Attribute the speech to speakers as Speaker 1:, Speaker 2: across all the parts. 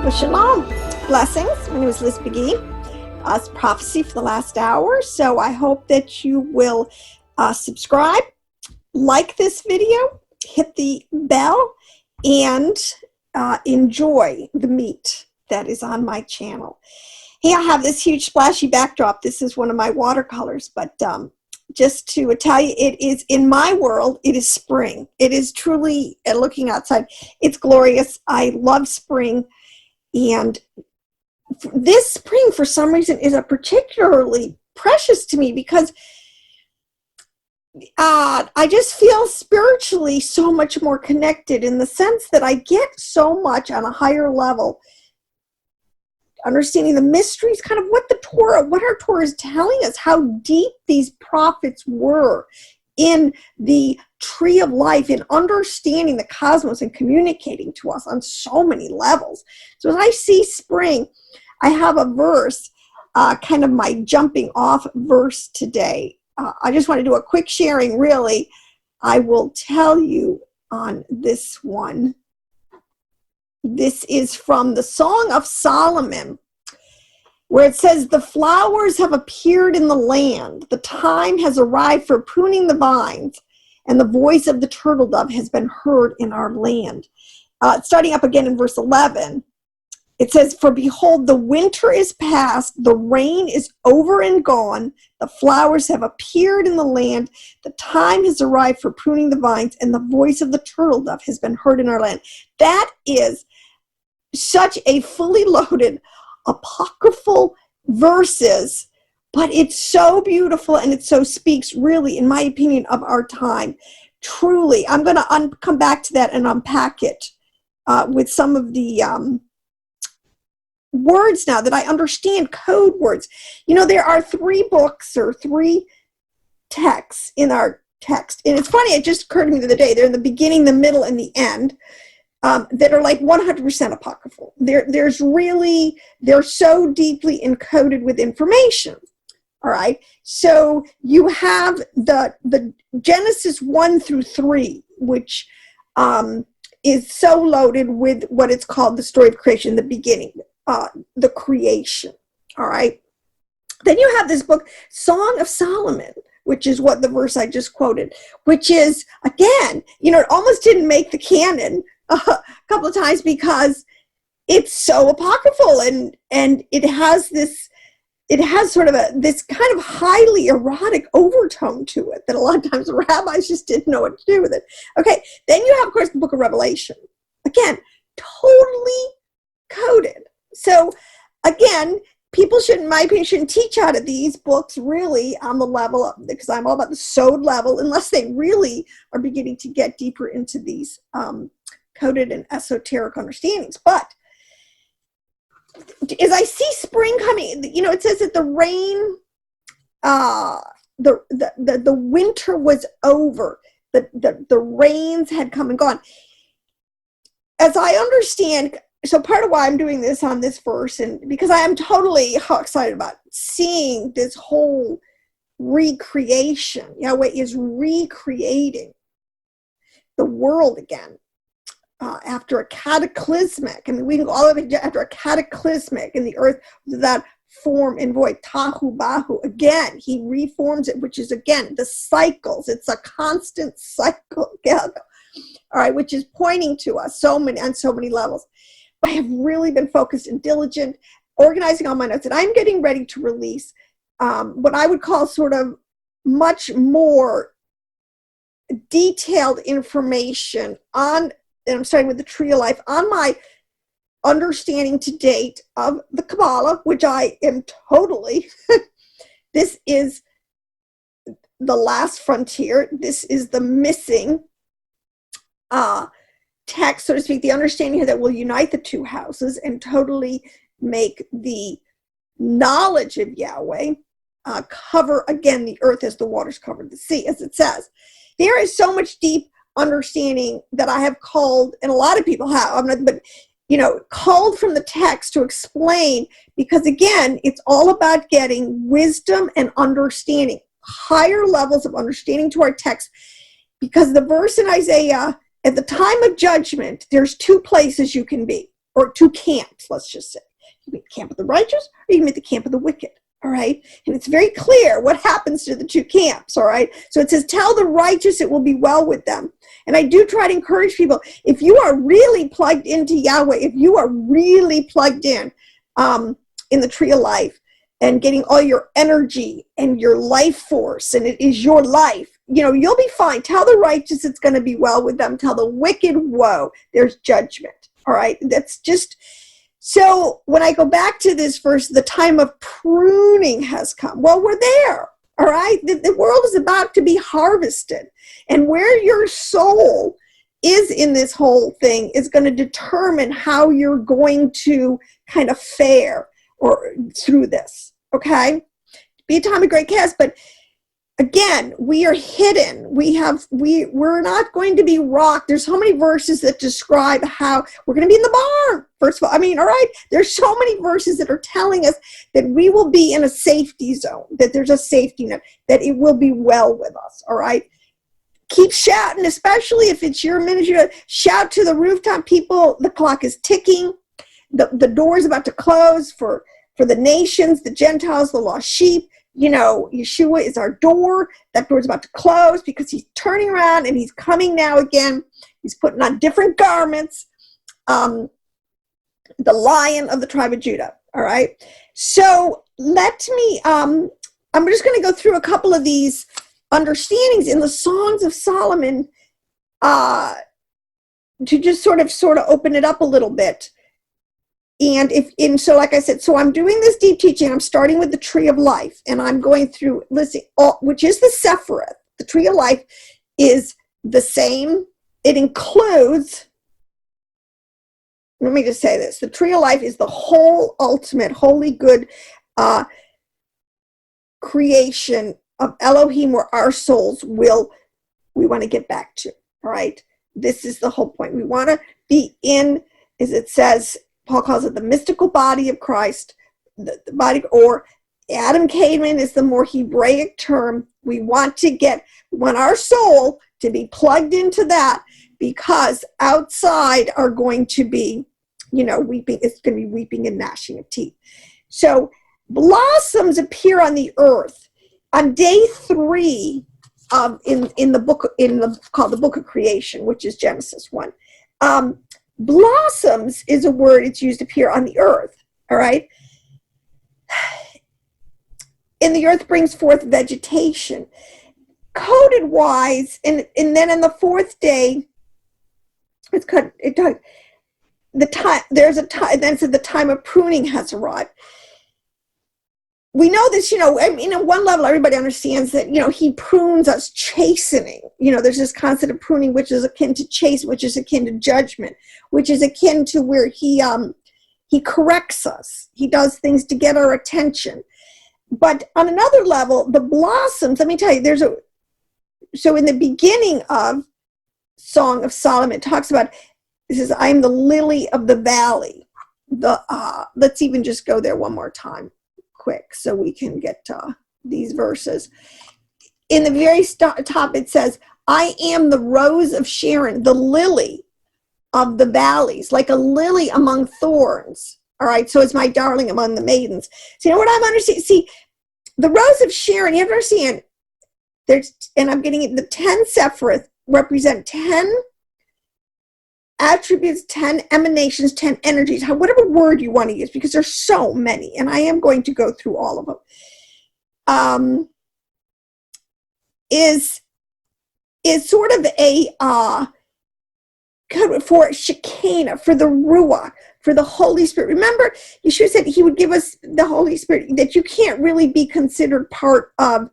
Speaker 1: Well, shalom. Blessings. My name is LizMcgee. It's prophecy for the last hour. So I hope that you will subscribe, like this video, hit the bell, and enjoy the meat that is on my channel. Hey, I have this huge splashy backdrop. This is one of my watercolors, but just to tell you, it is, in my world, it is spring. It is truly, looking outside, it's glorious. I love spring. And this spring, for some reason, is a particularly precious to me because I just feel spiritually so much more connected, in the sense that I get so much on a higher level, understanding the mysteries, kind of what our Torah is telling us, how deep these prophets were in the tree of life, in understanding the cosmos and communicating to us on so many levels. So as I see spring, I have a verse, kind of my jumping off verse today. I just want to do a quick sharing, really. I will tell you on this one. This is from the Song of Solomon, where it says, "The flowers have appeared in the land. The time has arrived for pruning the vines, and the voice of the turtle dove has been heard in our land." Starting up again in verse 11, it says, "For behold, the winter is past, the rain is over and gone, the flowers have appeared in the land, the time has arrived for pruning the vines, and the voice of the turtle dove has been heard in our land." That is such a fully loaded apocryphal verses, but it's so beautiful, and it so speaks, really, in my opinion, of our time. Truly, I'm going to come back to that and unpack it with some of the words now that I understand, code words. You know, there are 3 books or 3 texts in our text, and it's funny, it just occurred to me the other day, they're in the beginning, the middle, and the end. That are like 100% apocryphal. They're so deeply encoded with information. All right. So you have the Genesis 1 through 3, which is so loaded with what it's called the story of creation, the beginning, the creation. All right. Then you have this book, Song of Solomon, which is what the verse I just quoted, which is, again, you know, it almost didn't make the canon a couple of times because it's so apocryphal, and it has sort of this kind of highly erotic overtone to it that a lot of times the rabbis just didn't know what to do with it. Okay, then you have, of course, the book of Revelation. Again, totally coded. So again, people in my opinion, shouldn't teach out of these books really on the level of, because I'm all about the sod level, unless they really are beginning to get deeper into these coded and esoteric understandings. But as I see spring coming, you know, it says that the rain, the winter was over, the rains had come and gone. As I understand, so part of why I'm doing this on this verse, and because I am totally excited about seeing this whole recreation. Yahweh is recreating the world again. After a cataclysmic, I mean, we can go all the way after a cataclysmic in the earth without form and void, tahu bahu, again, he reforms it, which is, again, the cycles. It's a constant cycle, all right, which is pointing to us on so many levels. But I have really been focused and diligent, organizing all my notes, and I'm getting ready to release what I would call sort of much more detailed information on, and I'm starting with the Tree of Life, on my understanding to date of the Kabbalah, which I am totally, this is the last frontier. This is the missing text, so to speak, the understanding here that will unite the 2 houses and totally make the knowledge of Yahweh cover, again, the earth as the waters covered the sea, as it says. There is so much deep understanding that I have called, and a lot of people have, but you know, called from the text to explain, because again, it's all about getting wisdom and understanding, higher levels of understanding to our text, because the verse in Isaiah, at the time of judgment, there's 2 places you can be. or two camps, let's just say. You meet the camp of the righteous, or you meet the camp of the wicked. All right. And it's very clear what happens to the two camps. All right. So it says, tell the righteous it will be well with them. And I do try to encourage people, if you are really plugged into Yahweh, if you are really plugged in the tree of life and getting all your energy and your life force, and it is your life, you'll be fine. Tell the righteous it's going to be well with them. Tell the wicked, woe, there's judgment. All right. That's just... So when I go back to this verse, the time of pruning has come. Well, we're there, all right? The world is about to be harvested. And where your soul is in this whole thing is going to determine how you're going to kind of fare or through this, okay? Be a time of great chaos, but again, we are hidden. We're not going to be rocked. There's so many verses that describe how we're going to be in the barn. First of all, all right, there's so many verses that are telling us that we will be in a safety zone, that there's a safety net, that it will be well with us, all right? Keep shouting, especially if it's your ministry. Shout to the rooftop. People, the clock is ticking. The door is about to close for the nations, the Gentiles, the lost sheep. Yeshua is our door. That door is about to close because he's turning around and he's coming now again. He's putting on different garments. The Lion of the tribe of Judah. All right. So let me, I'm just going to go through a couple of these understandings in the Songs of Solomon to just sort of open it up a little bit. So like I said, so I'm doing this deep teaching. I'm starting with the tree of life, and I'm going through, which is the Sefirothic. The tree of life is the same. It includes, let me just say this. The tree of life is the whole ultimate, holy, good creation of Elohim where our souls we want to get back to, all right? This is the whole point. We want to be in, as it says, Paul calls it the mystical body of Christ, the body, or Adam Caveman is the more Hebraic term. We want our soul to be plugged into that, because outside are going to be, weeping. It's going to be weeping and gnashing of teeth. So blossoms appear on the earth on day 3 in the book called the Book of Creation, which is Genesis 1. Blossoms is a word, it's used to appear on the earth, all right? And the earth brings forth vegetation. Coded wise, and then in the 4th day, there's a time, then said the time of pruning has arrived. We know this, at one level, everybody understands that, he prunes us, chastening. There's this concept of pruning, which is akin to chaste, which is akin to judgment, which is akin to where he corrects us. He does things to get our attention. But on another level, the blossoms, let me tell you, so in the beginning of Song of Solomon, it talks about, it says, I am the lily of the valley. Let's even just go there one more time. Quick, so we can get these verses. In the very top, it says, I am the rose of Sharon, the lily of the valleys, like a lily among thorns. All right, so it's my darling among the maidens. So what I'm understanding, see, the rose of Sharon, you have to understand, and I'm getting it, the 10 Sefirothic represent 10 attributes, 10 emanations, 10 energies, whatever word you want to use, because there's so many, and I am going to go through all of them, is sort of a code for Shekinah, for the Ruach, for the Holy Spirit. Remember, Yeshua said he would give us the Holy Spirit, that you can't really be considered part of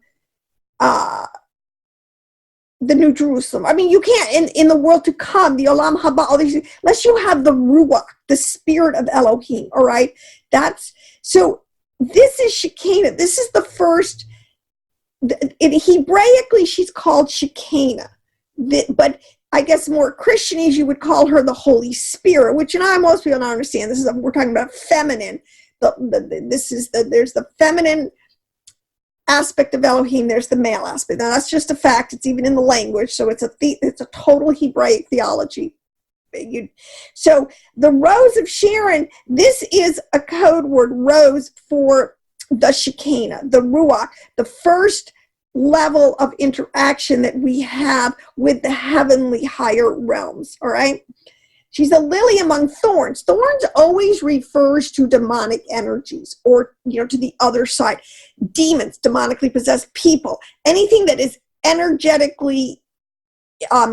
Speaker 1: the New Jerusalem. You can't in the world to come, the Olam Haba, all these, unless you have the Ruach, the Spirit of Elohim. All right, so. This is Shekinah. This is the first. In Hebraically, she's called Shekinah, but I guess more Christianese, you would call her the Holy Spirit, which most people don't understand. We're talking about feminine. There's the feminine aspect of Elohim, there's the male aspect. Now that's just a fact. It's even in the language, so it's a total Hebraic theology. So the Rose of Sharon, this is a code word, rose, for the Shekinah, the Ruach, the first level of interaction that we have with the heavenly higher realms, all right? She's a lily among thorns. Thorns always refers to demonic energies, or, to the other side. Demons, demonically possessed people, anything that is energetically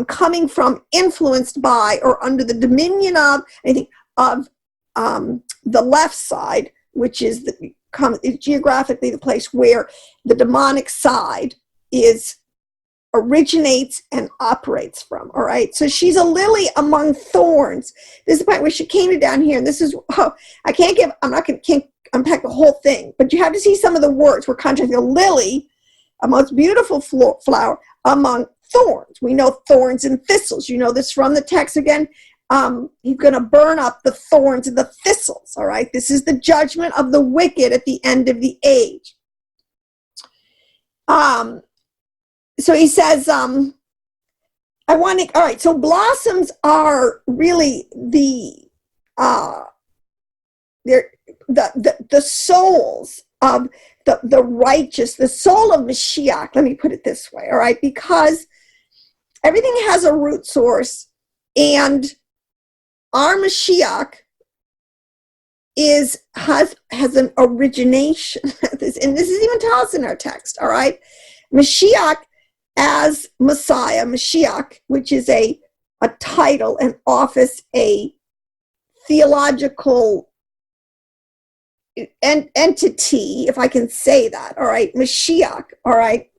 Speaker 1: coming from, influenced by, or under the dominion of, anything of the left side, which is geographically the place where the demonic side originates and operates from, all right? So she's a lily among thorns. This is the point where Shekinah down here, and this is, can't unpack the whole thing, but you have to see some of the words. We're contrasting a lily, a most beautiful flower, among thorns. We know thorns and thistles. You know this from the text again. He's going to burn up the thorns and the thistles, all right? This is the judgment of the wicked at the end of the age. So he says, all right, so blossoms are really the souls of the righteous, the soul of Mashiach, let me put it this way, all right? Because everything has a root source, and our Mashiach has an origination. And this is even taught us in our text, all right? Mashiach as Messiah, Mashiach, which is a title, an office, a theological entity, if I can say that, all right? Mashiach, all right?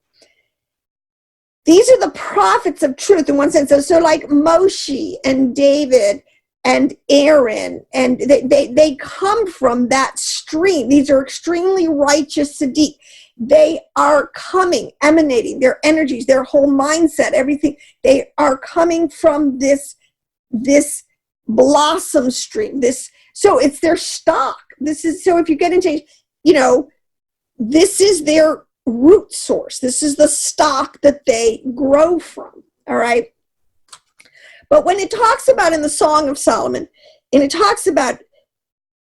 Speaker 1: These are the prophets of truth in one sense. So like Moshe and David and Aaron, and they come from that stream. These are extremely righteous Sadiq. They are coming, emanating, their energies, their whole mindset, everything. They are coming from this blossom stream. So it's their stock. So if you get into, this is their root source. This is the stock that they grow from, all right? But when it talks about in the Song of Solomon, and it talks about,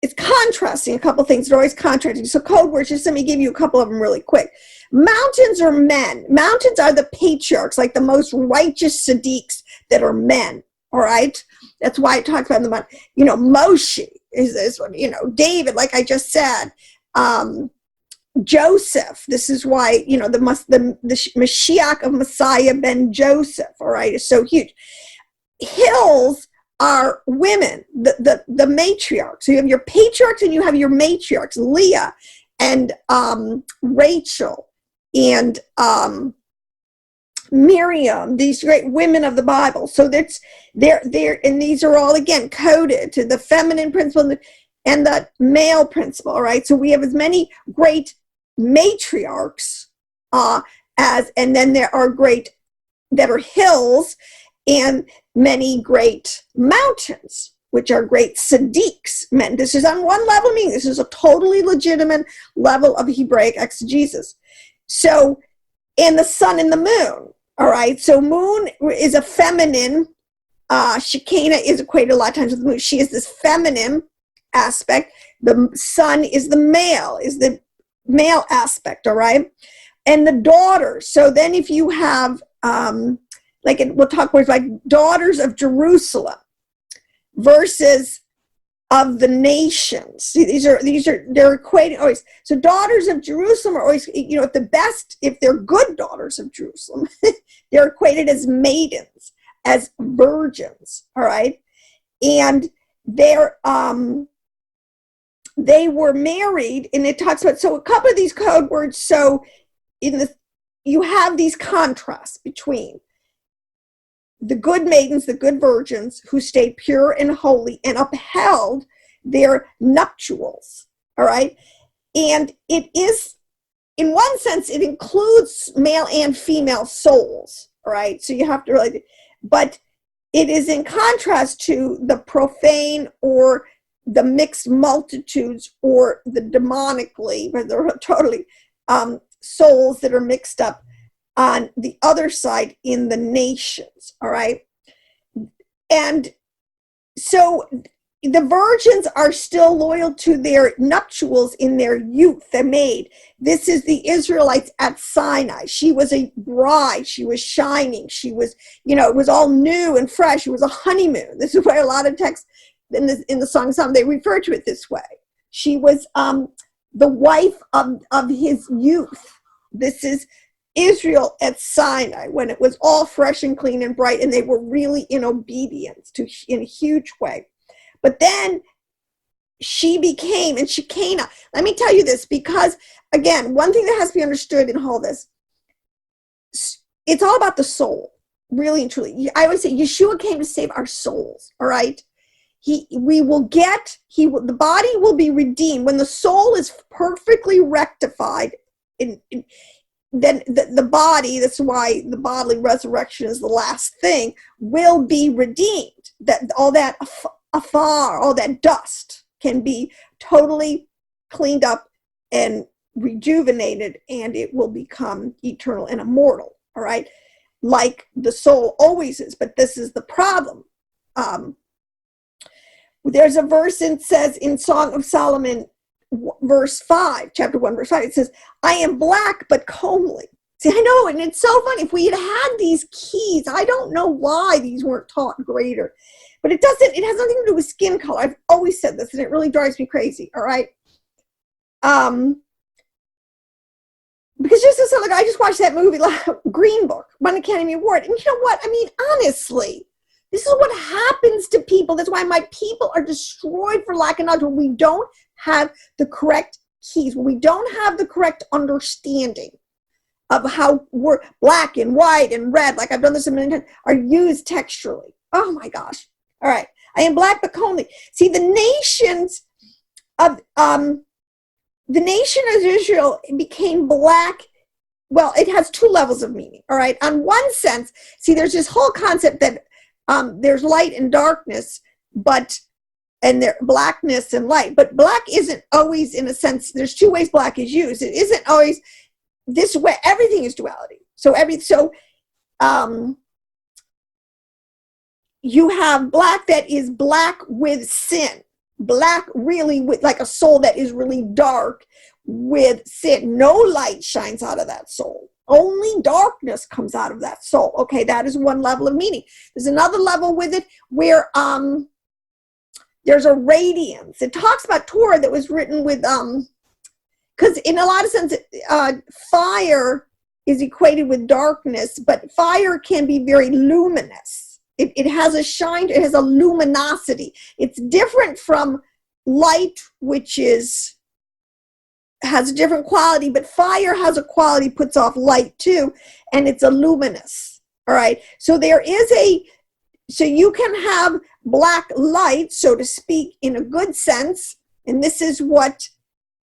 Speaker 1: it's contrasting a couple things. They're always contrasting. So code words, just let me give you a couple of them really quick. Mountains are men. Mountains are the patriarchs, like the most righteous Sadiqs that are men, all right? That's why it talks about the, Moshe is this one, David, like I just said, Joseph. This is why, the Mashiach of Messiah ben Joseph, all right, is so huge. Hills are women, the matriarchs. So you have your patriarchs and you have your matriarchs, Leah and Rachel and Miriam, these great women of the Bible. So that's they're and these are all again coded to the feminine principle and the male principle. All right. So we have as many great matriarchs and then there are great that are hills, and many great mountains, which are great Sadiqs. Men, this is on one level, meaning this is a totally legitimate level of Hebraic exegesis. So, and the sun and the moon, all right? So moon is a feminine, Shekinah is equated a lot of times with the moon. She is this feminine aspect. The sun is the male aspect, all right? And the daughters, so then if you have, we'll talk words like daughters of Jerusalem versus of the nations. See, they're equating always. So daughters of Jerusalem are always, if they're good daughters of Jerusalem, they're equated as maidens, as virgins, all right? And they were married, and it talks about, so a couple of these code words, so you have these contrasts between the good maidens, the good virgins who stayed pure and holy and upheld their nuptials, all right? And it is, in one sense, it includes male and female souls, all right? So you have to really, but it is in contrast to the profane or the mixed multitudes or the demonically, but they're totally souls that are mixed up on the other side in the nations, all right? And so the virgins are still loyal to their nuptials in their youth, the maid. This is the Israelites at Sinai. She was a bride. She was shining. She was, it was all new and fresh. It was a honeymoon. This is why a lot of texts in the Song of Solomon, they refer to it this way. She was the wife of his youth. This is Israel at Sinai, when it was all fresh and clean and bright, and they were really in obedience in a huge way. But then she became, and Shekinah. Let me tell you this, because, again, one thing that has to be understood in all this, it's all about the soul, really and truly. I always say Yeshua came to save our souls, all right? The body will be redeemed. When the soul is perfectly rectified, then the body, that's why the bodily resurrection is the last thing, will be redeemed. That all that afar, all that dust can be totally cleaned up and rejuvenated, and it will become eternal and immortal, all right? Like the soul always is, but this is the problem. There's a verse that says in Song of Solomon, verse 5, chapter 1, verse 5, it says, I am black but comely. See, I know, and it's so funny. If we had these keys, I don't know why these weren't taught greater. But it has nothing to do with skin color. I've always said this, and it really drives me crazy, all right? Because just as like, I just watched that movie, Green Book, won an Academy Award. And you know what? I mean, honestly, this is what happens to people. That's why my people are destroyed for lack of knowledge, when we don't have the correct keys, when we don't have the correct understanding of how black and white and red, like I've done this a million times, are used textually. Oh my gosh. All right. I am black but comely. See, the nation of Israel became black. Well, it has two levels of meaning. All right. On one sense, see, there's this whole concept that there's light and darkness, and there blackness and light. But black isn't always, in a sense, there's two ways black is used. It isn't always this way. Everything is duality. You have black that is black with sin. Black really with like a soul that is really dark with sin. No light shines out of that soul. Only darkness comes out of that soul. Okay, that is one level of meaning. There's another level with it where there's a radiance. It talks about Torah that was written with because in a lot of sense, fire is equated with darkness, but fire can be very luminous. It has a shine, it has a luminosity. It's different from light, which has a different quality, but fire has a quality, puts off light too, and it's a luminous. All right. So so you can have black light, so to speak, in a good sense. And this is what,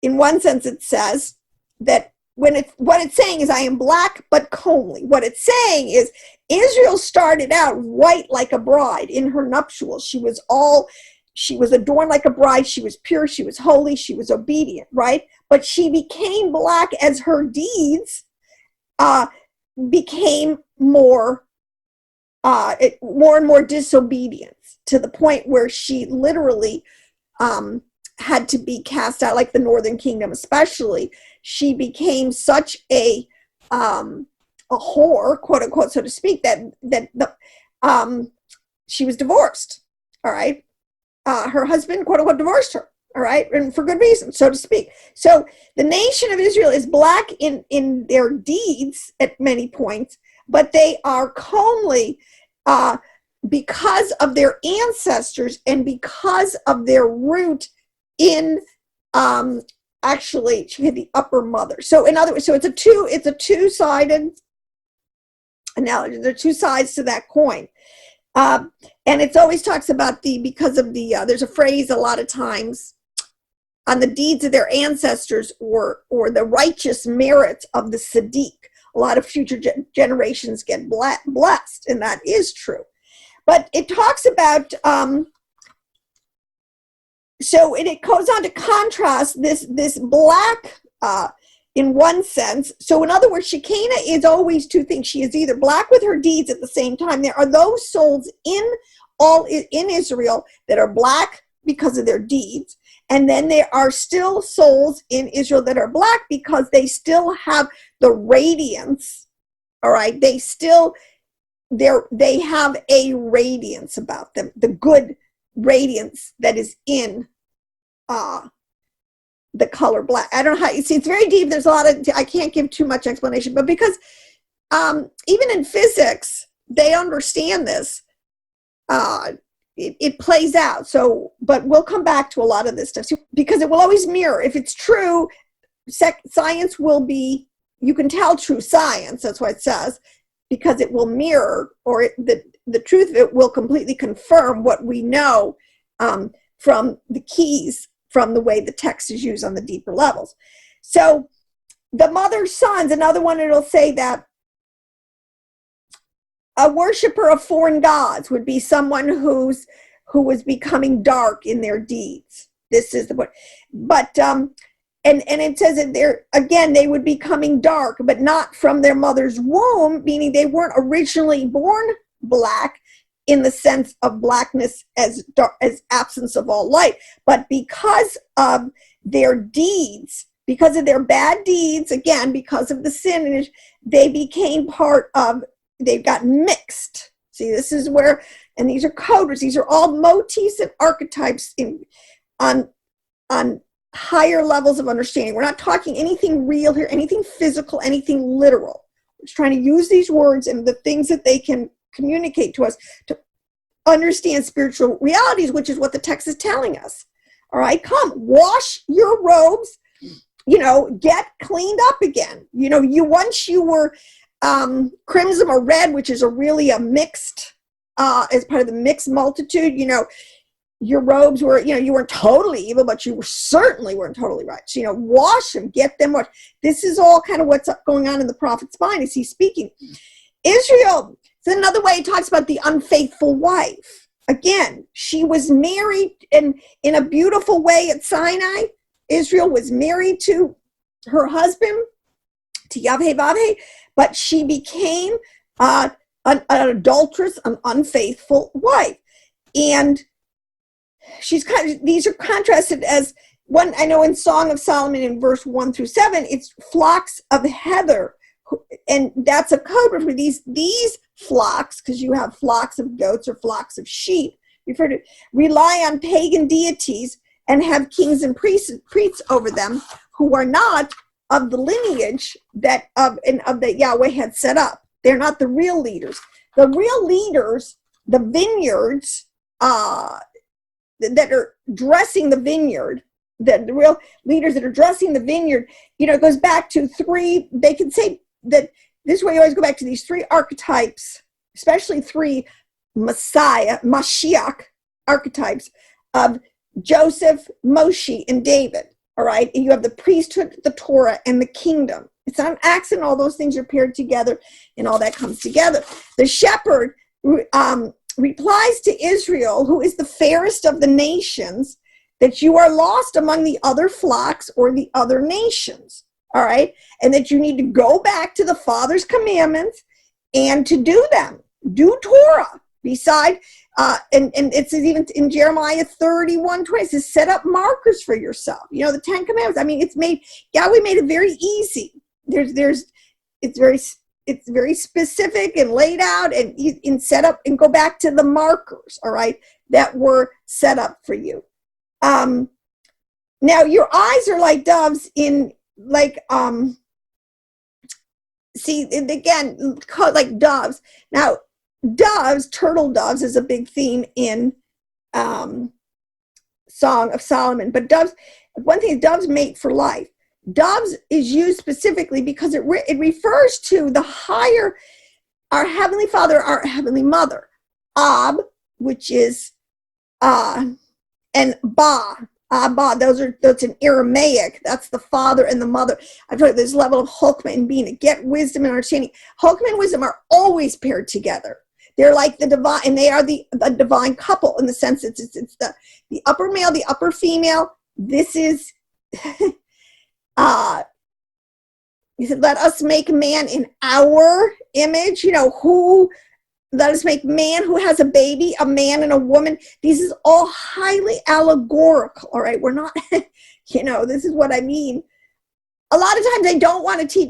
Speaker 1: in one sense, it says that what it's saying is, I am black but comely. What it's saying is, Israel started out white like a bride in her nuptials. She was adorned like a bride. She was pure. She was holy. She was obedient, right? But she became black as her deeds became more and more disobedience, to the point where she literally had to be cast out, like the northern kingdom especially. She became such a whore, quote unquote, so to speak, that she was divorced. All right. Her husband, quote unquote, divorced her. All right. And for good reason, so to speak. So the nation of Israel is black in their deeds at many points, but they are comely because of their ancestors and because of their root in actually the upper mother. So in other words, so it's a two-sided analogy. There are two sides to that coin. And it always talks about there's a phrase a lot of times on the deeds of their ancestors or the righteous merits of the Sadiq. A lot of future generations get blessed, and that is true. But it talks about, it goes on to contrast this black in one sense. So in other words, Shekinah is always two things. She is either black with her deeds at the same time. There are those souls in all in Israel that are black because of their deeds. And then there are still souls in Israel that are black because they still have the radiance. All right. They have a radiance about them, the good radiance that is in the color black. I don't know how you see, it's very deep. There's a lot of, I can't give too much explanation, but because even in physics, they understand this. It plays out. So, but we'll come back to a lot of this stuff because it will always mirror. If it's true, science will be, you can tell true science, that's what it says, because it will mirror, or the truth of it will completely confirm what we know from the keys, from the way the text is used on the deeper levels. So the mother's sons, another one, it'll say that a worshiper of foreign gods would be someone who was becoming dark in their deeds. This is the word. But and it says that they would be coming dark, but not from their mother's womb, meaning they weren't originally born black in the sense of blackness as absence of all light, but because of their deeds, because of their bad deeds, again, because of the sin, they became part of, they got mixed. See, this is where, and these are code words, these are all motifs and archetypes on higher levels of understanding. We're not talking anything real here, anything physical, anything literal. We're just trying to use these words and the things that they can communicate to us to understand spiritual realities, which is what the text is telling us. All right, come, wash your robes, get cleaned up again. Once you were crimson or red, which is really a mixed, as part of the mixed multitude, your robes were, you weren't totally evil, but you certainly weren't totally right. So, wash them, get them washed. This is all kind of what's going on in the prophet's mind as he's speaking. Israel, it's another way it talks about the unfaithful wife. Again, she was married in a beautiful way at Sinai. Israel was married to her husband, to Yahweh, but she became an adulteress, an unfaithful wife. And these are contrasted as one, I know in Song of Solomon in verse 1-7, it's flocks of heather. And that's a code word for these flocks, because you have flocks of goats or flocks of sheep, rely on pagan deities and have kings and priests over them who are not of the lineage that Yahweh had set up. They're not the real leaders. The real leaders, the vineyards, that are dressing the vineyard, the real leaders that are dressing the vineyard, it goes back to three, they can say that this way you always go back to these three archetypes, especially three MaShiach archetypes of Joseph, Moshe, and David. All right, and you have the priesthood, the Torah, and the kingdom. It's not an accident. All those things are paired together, and all that comes together. The shepherd replies to Israel, who is the fairest of the nations, that you are lost among the other flocks or the other nations. All right, and that you need to go back to the Father's commandments and to do them. Do Torah. Beside, and it says even in Jeremiah 31:20, it says, set up markers for yourself. The 10 Commandments. I mean, Yahweh made it very easy. It's very specific and laid out and set up, and go back to the markers, all right, that were set up for you. Now your eyes are like doves see, again, like doves. Now, turtle doves is a big theme in Song of Solomon. But one thing is doves mate for life. Doves is used specifically because it refers to the higher, our Heavenly Father, our Heavenly Mother. Ab, which is, and Ba. Abba, that's in Aramaic. That's the father and the mother. I've told you this level of Chokmah and Bina. Get wisdom and understanding. Chokmah and wisdom are always paired together. They're like the divine, and they are the divine couple in the sense it's the upper male, the upper female. This is, he said, let us make man in our image. Who let us make man who has a baby, a man and a woman. These is all highly allegorical, all right? We're not, this is what I mean. A lot of times they don't want to teach.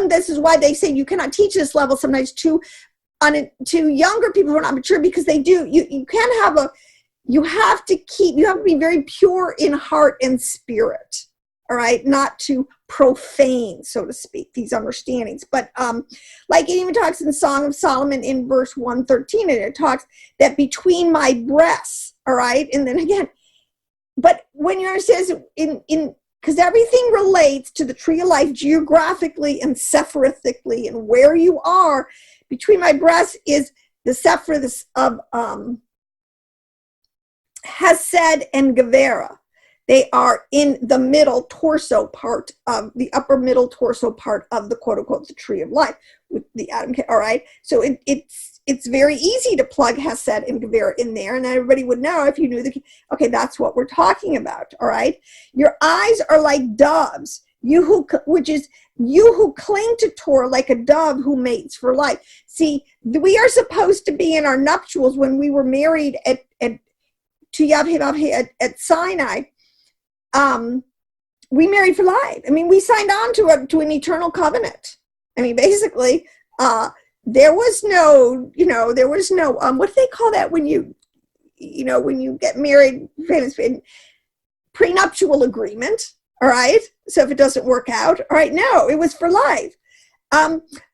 Speaker 1: This is why they say you cannot teach this level sometimes to younger people who are not mature, because they do. You can't have you have to be very pure in heart and spirit, all right? Not to profane, so to speak, these understandings. But like it even talks in Song of Solomon in verse 113, and it talks that between my breasts, all right? And then again, but when you understand because everything relates to the tree of life geographically and Sefirothic, and where you are, between my breasts is the Sefirothic of Hesed and Gevera. They are in the middle torso part of the upper middle torso part of the quote unquote the tree of life with the Adam. All right, so it's very easy to plug Hesed and Gevera in there, and everybody would know if you knew okay, that's what we're talking about. All right, your eyes are like doves. You who cling to Torah like a dove who mates for life. See, we are supposed to be in our nuptials when we were married to Yahawashi at Sinai. We married for life. I mean, we signed on to an eternal covenant. I mean, basically, there was no, what do they call that when you get married, prenuptial agreement. All right. So if it doesn't work out, all right, no, it was for life.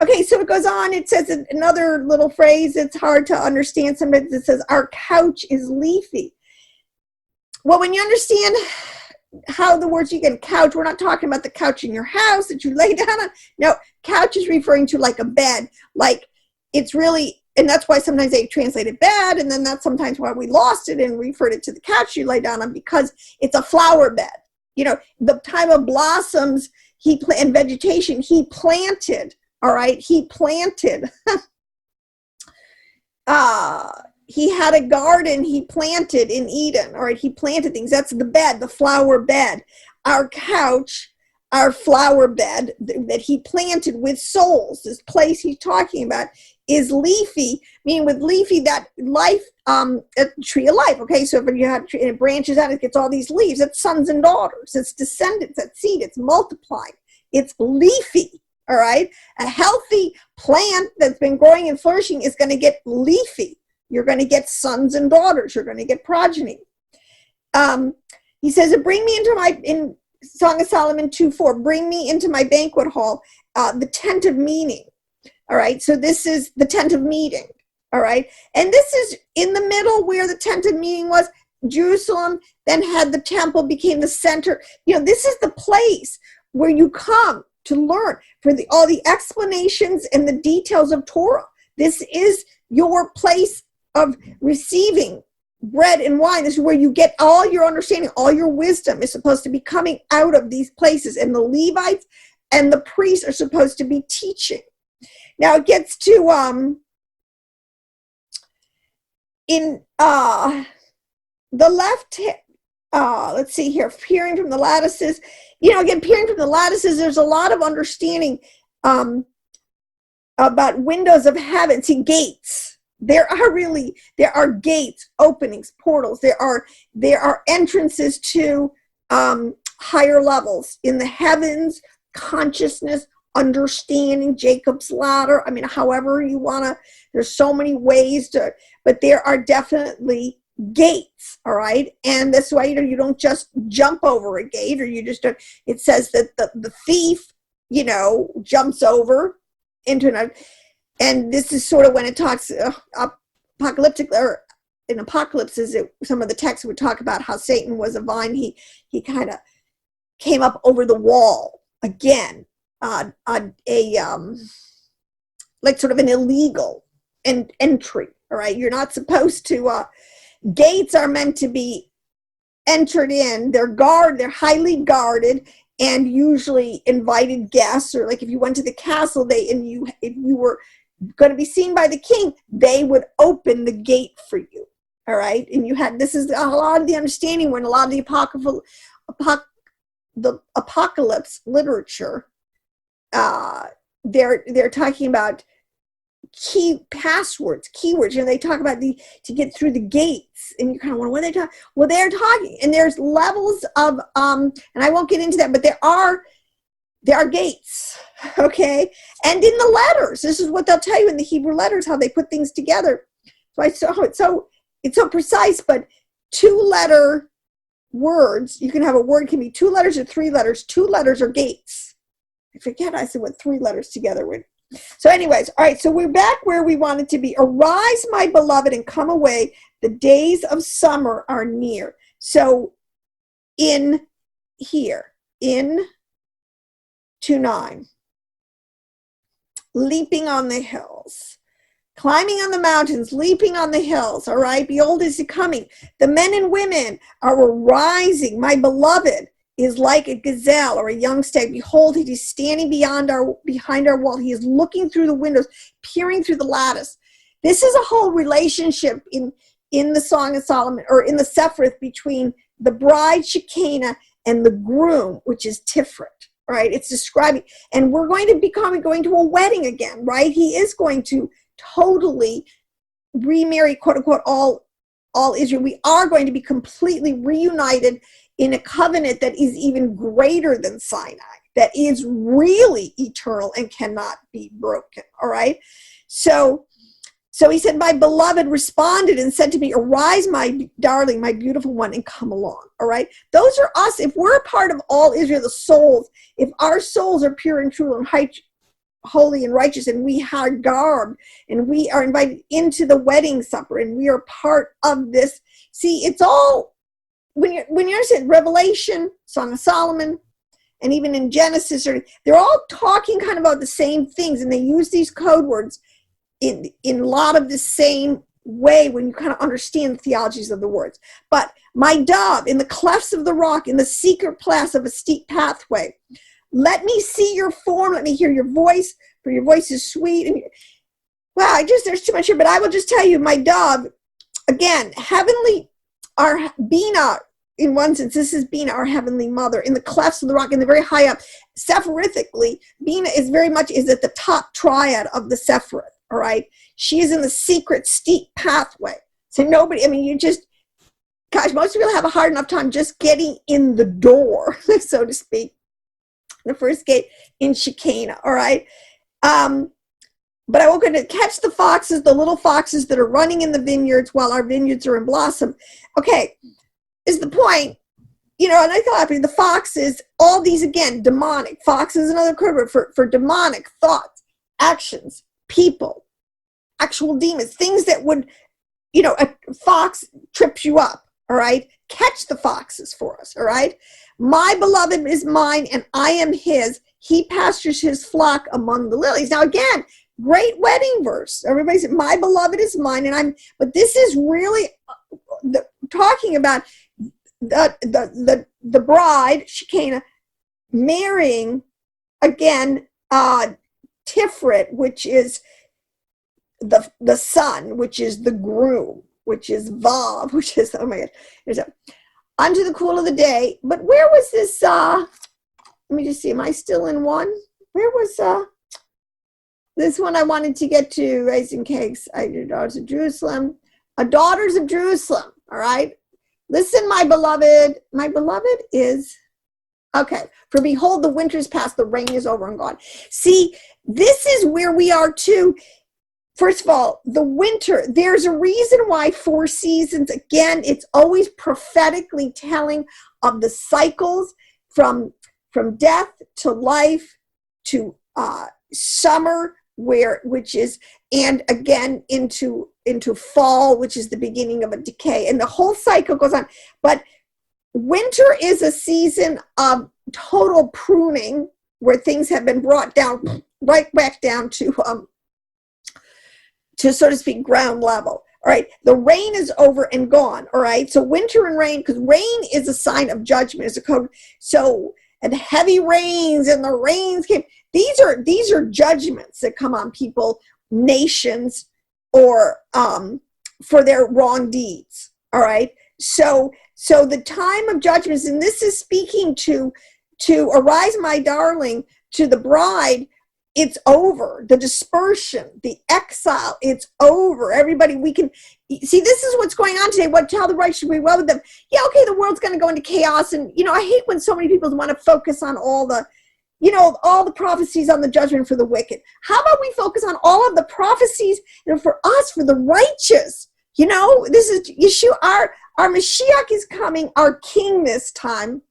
Speaker 1: Okay, so it goes on. It says another little phrase. It's hard to understand sometimes. It says, our couch is leafy. Well, when you understand how the words you get couch, we're not talking about the couch in your house that you lay down on. No, couch is referring to like a bed. Like it's really, and that's why sometimes they translate it bed, and then that's sometimes why we lost it and referred it to the couch you lay down on, because it's a flower bed. The time of blossoms, and vegetation, he planted, all right? He planted. He had a garden he planted in Eden, all right? He planted things. That's the bed, the flower bed. Our couch, our flower bed that he planted with souls, this place he's talking about, is leafy, meaning with leafy, that life, a tree of life, okay? So if you have a tree and it branches out, it gets all these leaves. It's sons and daughters. It's descendants. It's seed. It's multiplying. It's leafy, all right? A healthy plant that's been growing and flourishing is going to get leafy. You're going to get sons and daughters. You're going to get progeny. He says, bring me in Song of Solomon 2:4, bring me into my banquet hall, the tent of meeting. All right, so this is the tent of meeting, all right? And this is in the middle where the tent of meeting was. Jerusalem then had the temple, became the center. This is the place where you come to learn for all the explanations and the details of Torah. This is your place of receiving bread and wine. This is where you get all your understanding, all your wisdom is supposed to be coming out of these places. And the Levites and the priests are supposed to be teaching. Now it gets to in the left, let's see here, peering from the lattices. Again, peering from the lattices, there's a lot of understanding about windows of heaven. See, gates. There are gates, openings, portals. There are entrances to higher levels in the heavens, consciousness, understanding, Jacob's ladder. I mean, however you want to, there's so many ways but there are definitely gates, all right? And that's why, you don't just jump over a gate, or you just don't. It says that the thief, jumps over into and this is sort of when it talks apocalyptic, or in Apocalypse, some of the texts would talk about how Satan was a vine. He kind of came up over the wall again. Like sort of an illegal entry, all right? You're not supposed to, gates are meant to be entered in. They're highly guarded, and usually invited guests, or like if you went to the castle, if you were going to be seen by the king, they would open the gate for you, all right? And this is a lot of the understanding when a lot of the apocalypse literature, they're talking about key passwords, keywords. You know, they talk about to get through the gates, and you kind of wonder what they talk. Well, they're talking, and there's levels of and I won't get into that, but there are gates, okay? And in the letters, this is what they'll tell you in the Hebrew letters, how they put things together. So it's so precise, but 2-letter words, you can have a word can be 2 letters or 3 letters. 2 letters are gates. I forget I said what 3 letters together would. So anyways, all right, so we're back where we wanted to be. Arise, my beloved, and come away. The days of summer are near. So in here, in 2:9, leaping on the hills, climbing on the mountains, leaping on the hills, all right? Behold, is he coming. The men and women are arising. My beloved is like a gazelle or a young stag. Behold, he is standing behind our wall. He is looking through the windows, peering through the lattice. This is a whole relationship in the Song of Solomon, or in the Sefirothic, between the bride, Shekinah, and the groom, which is Tiferet. Right? It's describing, and we're going to be going to a wedding again, right? He is going to totally remarry, quote unquote, all Israel. We are going to be completely reunited in a covenant that is even greater than Sinai, that is really eternal and cannot be broken. All right. So he said, my beloved responded and said to me, arise, my darling, my beautiful one, and come along. All right. Those are us. If we're a part of all Israel, the souls, if our souls are pure and true and holy and righteous, and we are garbed, and we are invited into the wedding supper, and we are part of this. See, it's all, when you understand Revelation, Song of Solomon, and even in Genesis, they're all talking kind of about the same things, and they use these code words in a lot of the same way when you kind of understand the theologies of the words. But my dove, in the clefts of the rock, in the secret place of a steep pathway, let me see your form, let me hear your voice, for your voice is sweet. And wow, there's too much here, but I will just tell you, my dove, again, heavenly, our Bina, in one sense, this is Bina, our heavenly mother, in the clefts of the rock, in the very high up. Sephirithically, Bina is very much at the top triad of the Sephirith. All right. She is in the secret steep pathway. So nobody, I mean, gosh, most people have a hard enough time just getting in the door, so to speak. The first gate in Shekinah. All right. But I won't go to catch the foxes, the little foxes that are running in the vineyards while our vineyards are in blossom. Okay. Is the point, and I thought the foxes, all these, again, demonic. Fox is another code word for demonic thoughts, actions, people, actual demons, things that would, a fox trips you up, all right? Catch the foxes for us, all right? My beloved is mine and I am his. He pastures his flock among the lilies. Now, again, great wedding verse. Everybody said, my beloved is mine but this is really talking about the bride, Shekinah, marrying, again, Tiferet, which is the son, which is the groom, which is Vav, which is, oh my God, unto the cool of the day. But where was this, let me just see, am I still in one? Where was this one I wanted to get to? Raising cakes, daughters of Jerusalem. Daughters of Jerusalem, all right? Listen, my beloved is, okay, for behold, the winter is past, the rain is over and gone. See, this is where we are too. First of all, the winter, there's a reason why 4 seasons, again, it's always prophetically telling of the cycles from death to life to summer, which is, and again into fall, which is the beginning of a decay, and the whole cycle goes on. But winter is a season of total pruning, where things have been brought down, right back down to so to speak, ground level. All right, the rain is over and gone. All right, so winter and rain, because rain is a sign of judgment, is a code. So, and heavy rains, and the rains came. These are judgments that come on people, nations, or for their wrong deeds. All right, so the time of judgments, and this is speaking to arise, my darling, to the bride, it's over. The dispersion, the exile, it's over. Everybody, we can see, this is what's going on today. What how the righteous should be well with them. Yeah, okay, the world's going to go into chaos. And, I hate when so many people want to focus on all the, all the prophecies on the judgment for the wicked. How about we focus on all of the prophecies, for us, for the righteous? This is Yeshua, our Mashiach is coming, our king this time.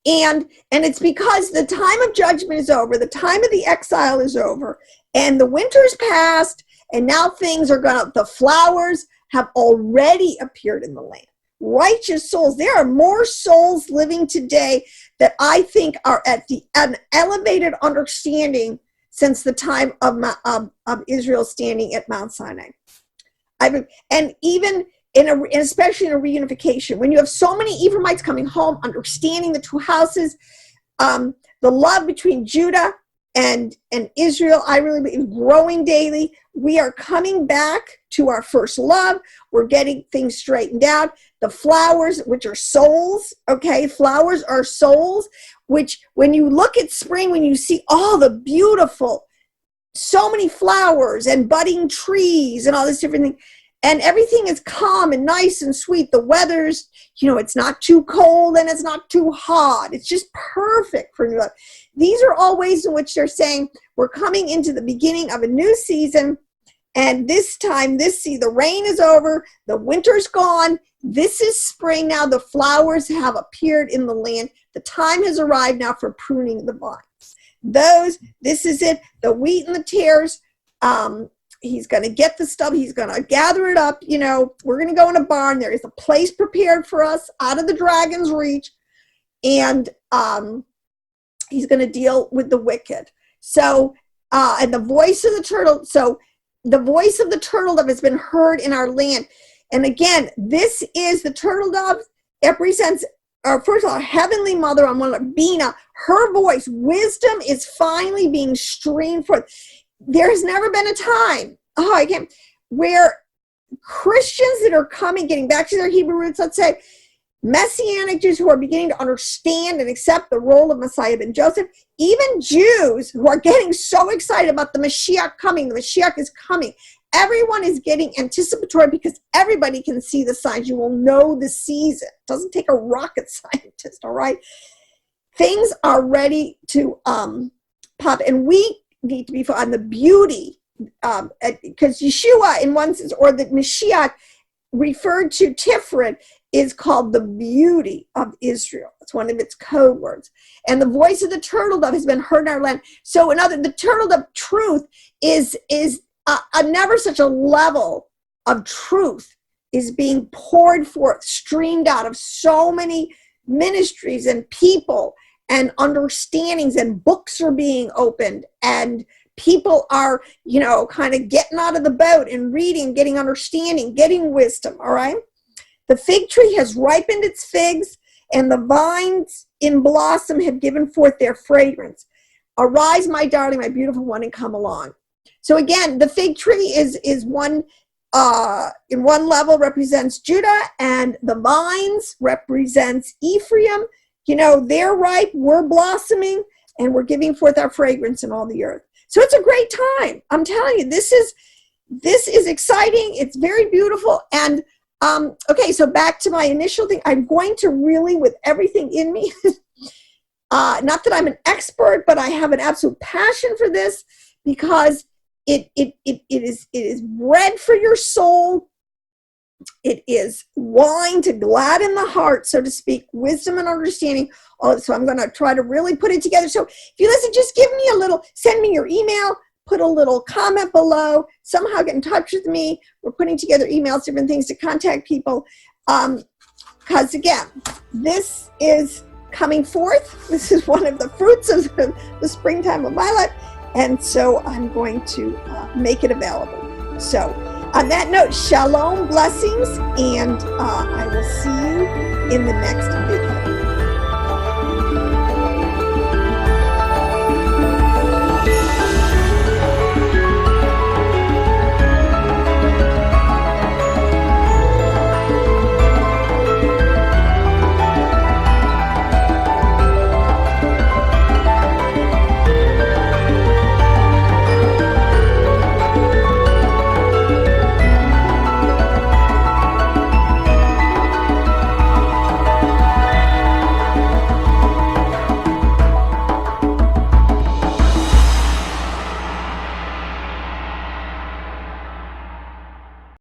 Speaker 1: And it's because the time of judgment is over, the time of the exile is over, and the winter's passed, and now things are the flowers have already appeared in the land. Righteous souls, there are more souls living today that I think are at an elevated understanding since the time of Israel standing at Mount Sinai. And even especially in a reunification, when you have so many Ephraimites coming home, understanding the two houses, the love between Judah and Israel, I really believe, growing daily. We are coming back to our first love. We're getting things straightened out. The flowers, which are souls, okay? Flowers are souls, which when you look at spring, when you see all the beautiful, so many flowers and budding trees and all this different thing, and everything is calm and nice and sweet. The weather's, it's not too cold and it's not too hot. It's just perfect for new love. These are all ways in which they're saying we're coming into the beginning of a new season. And this time, the rain is over. The winter's gone. This is spring now. The flowers have appeared in the land. The time has arrived now for pruning the vines. This is it. The wheat and the tares, he's going to get the stuff. He's going to gather it up. We're going to go in a barn. There is a place prepared for us out of the dragon's reach. And he's going to deal with the wicked. So, and the voice of the turtle. So the voice of the turtle dove has been heard in our land. And again, this is the turtle dove. It represents, first of all, Heavenly Mother on one of Bina. Her voice, wisdom is finally being streamed forth. There has never been a time, where Christians that are coming, getting back to their Hebrew roots, let's say, Messianic Jews who are beginning to understand and accept the role of Messiah ben Joseph, even Jews who are getting so excited about the Mashiach coming. The Mashiach is coming. Everyone is getting anticipatory because everybody can see the signs. You will know the season. It doesn't take a rocket scientist, all right? Things are ready to pop, and we need to be on the beauty, because Yeshua, in one sense, or the Mashiach, referred to Tiferet, is called the beauty of Israel. It's one of its code words. And the voice of the turtle dove has been heard in our land. So the turtle dove truth is never such a level of truth is being poured forth, streamed out of so many ministries and people and understandings, and books are being opened, and people are, kind of getting out of the boat and reading, getting understanding, getting wisdom, all right? The fig tree has ripened its figs, and the vines in blossom have given forth their fragrance. Arise, my darling, my beautiful one, and come along. So again, the fig tree is one, in one level represents Judah, and the vines represents Ephraim. They're ripe, we're blossoming, and we're giving forth our fragrance in all the earth. So it's a great time. I'm telling you, this is exciting. It's very beautiful. And okay, so back to my initial thing. I'm going to really, with everything in me, not that I'm an expert, but I have an absolute passion for this, because it is bread for your soul. It is wine to gladden the heart, so to speak, wisdom and understanding. So I'm going to try to really put it together. So if you listen, just give me send me your email, put a little comment below, somehow get in touch with me. We're putting together emails, different things to contact people. Because again, this is coming forth. This is one of the fruits of the springtime of my life. And so I'm going to make it available. So on that note, shalom, blessings, and I will see you in the next video.